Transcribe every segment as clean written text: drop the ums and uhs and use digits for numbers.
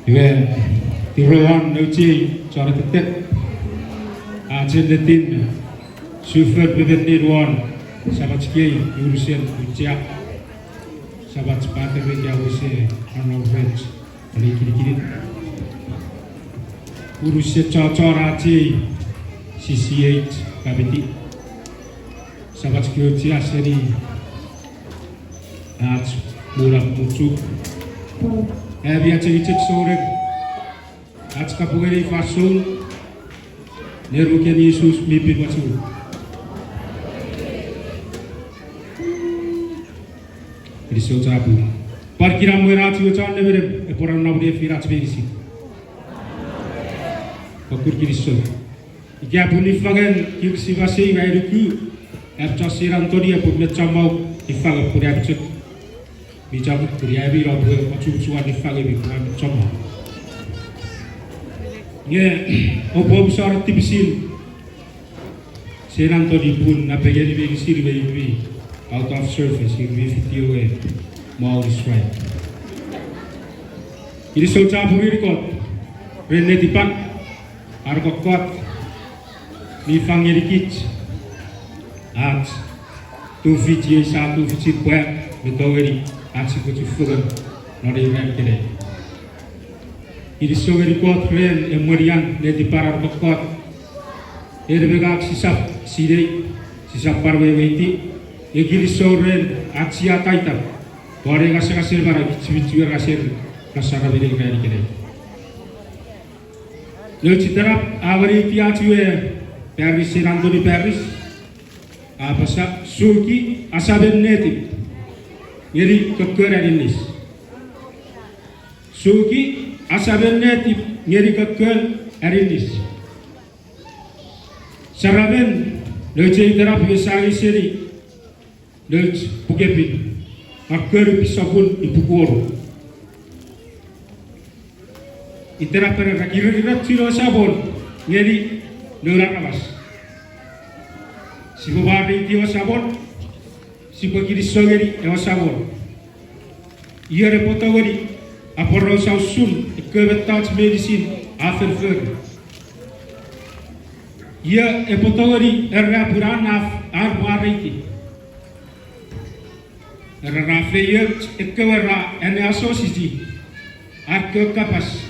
Iwe tiroan nauci cara tetet ajen detin super bebet niruan sabat ski urusan ujian sabat sepatu meja usia anong French kali kiri urusan cocor aji CCH kabiti sabat ski ujian seri aj murah muncul biar cek sore आज का पुगरी फासूल नेहरू के Yesus mimpi bacu Kristo cabu parkiram merati ucapan nevere eporan nabri firat berisi pakur Kristo ikia puni fagen kirsi vasi gairuku ercasiran todi apun necamau ifaga puri abcuk bijabut puri abi rabu bacu cuan ifaga bikuan camau Opo besar tipisin senang to dipun napegeni begi sirve out of surface sirve video mau describe ini soca buri kot Netip arkokot ni fangirikit at tu video satu video buat betawari at sikutu fugan nori kene Ini sogeri kot ren emorian Netip arkokot begak sisap sidei sisap parwe weti egiri soren atsia taita bore gasir bara bicu gasir kasara bide kaya kene lo citarap awari tiatue Parish St.Anthony Parish apasa Suuki Asamen Netip ngeri keker Aninis Suuki Asamen Netip ngeri keker Aninis Saraben lece terap Jsally seri lece pukepin akar pisapun ipukor iterap per rakira tiro sabon ngeri leuran awas sibo bari tio sabon sibo kiri sogeri ewa sabon iya repotogori aporro sausun ikebetats medicine aferfer Ia epotogori erra puranaf arbuariti. Erra feyert ekewera ene asosisi arke kapas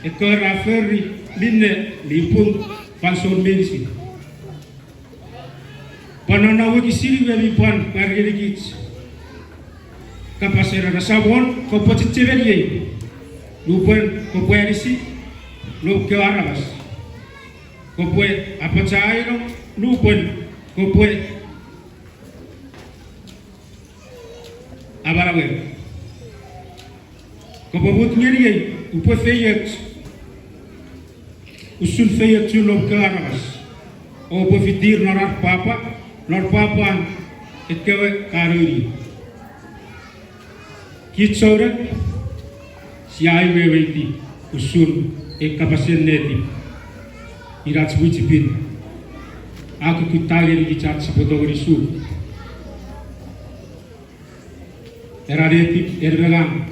ekewera ferri minne lipung panson medicine. Panana wiki siri webi pan kargerikit. Kapas erra sabon kopoti ceveriye. Lupen kopuerisi luke arabas. Kopue apa cairo lupun kopue abarawe kopobut ngeri upo feyet usul feyet tulok karabas o po fitir nor papa etkewe karuri kitsore siai weweti usul kapasen Netip Irat sebujipin aku kutali di cat sebotogori su era Netip erbegang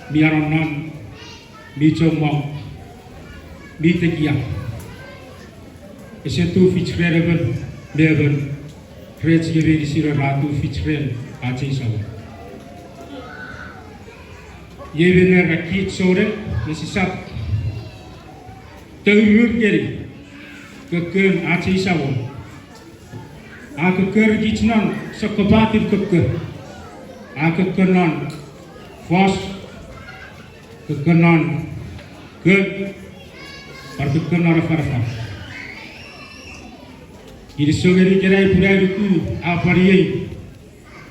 miaronon mi comong mi tekia esetu fitreben leben krets gewe di sira ratu fitren aci sawo yevener rakit sore mesisat terur geri keker aci sawon aku keker gitnan sekebatir keker aku kenon fos kekenon ke parkekenon farfa ini sogeri kerai purai duku apariye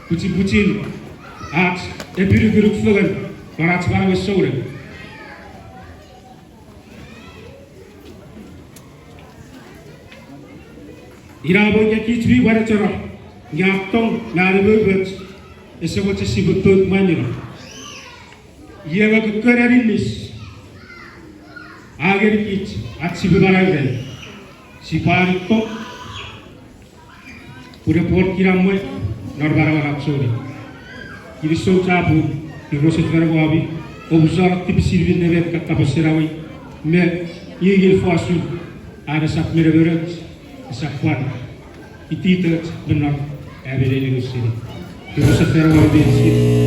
pucin at epiru geruk flogan parat barang sore Irabonya kichbi bara chora nyaptong naribet esewot sibutut manira yewa Aninis ager kich atsibu bara gel sipari to pure por kiramwe norbara bara sori kiriso chabu kiroset gara wabi Obusarak tipi Sylvie Nevet kakapasirawi. Me yigil foasu ada sak mereberat sakwan. Ititet benar abire di sini. Kita sekarang di sini.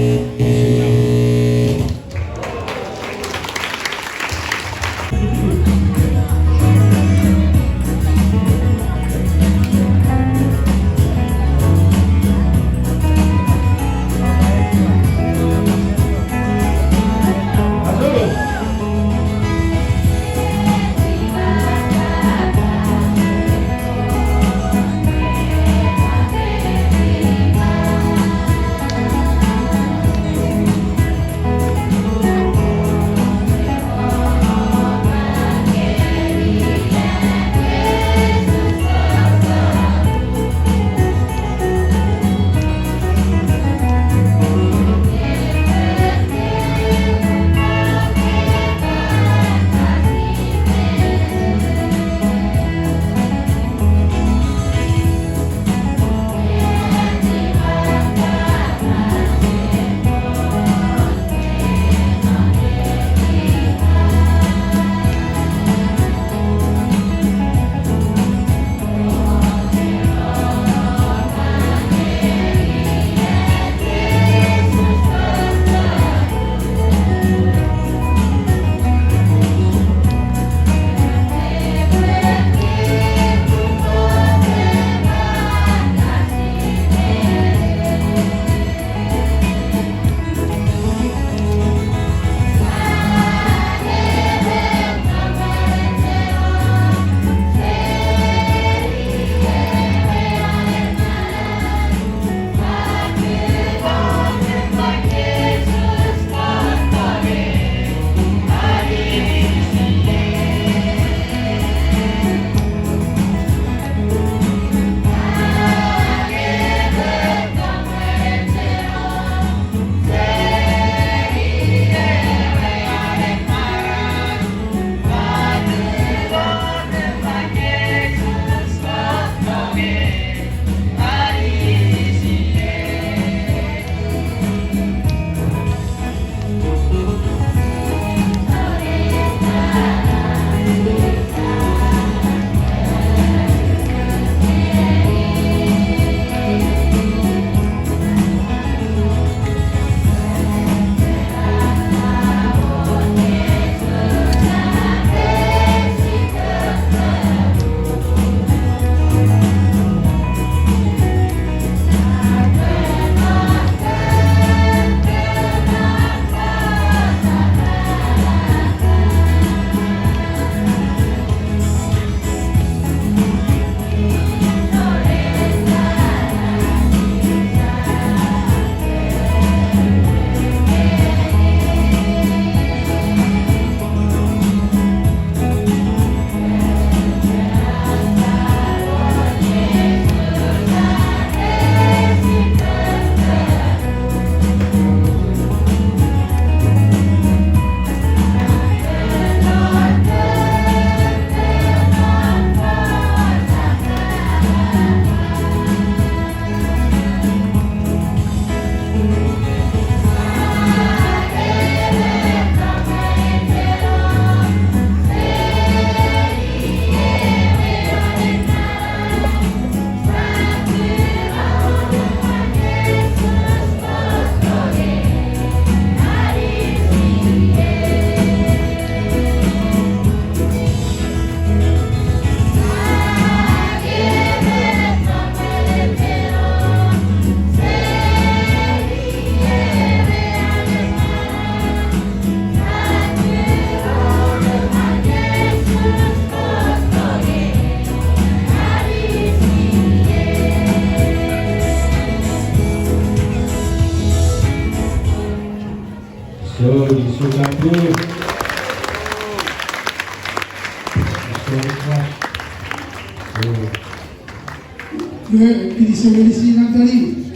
Quindi siamo di St.Anthony.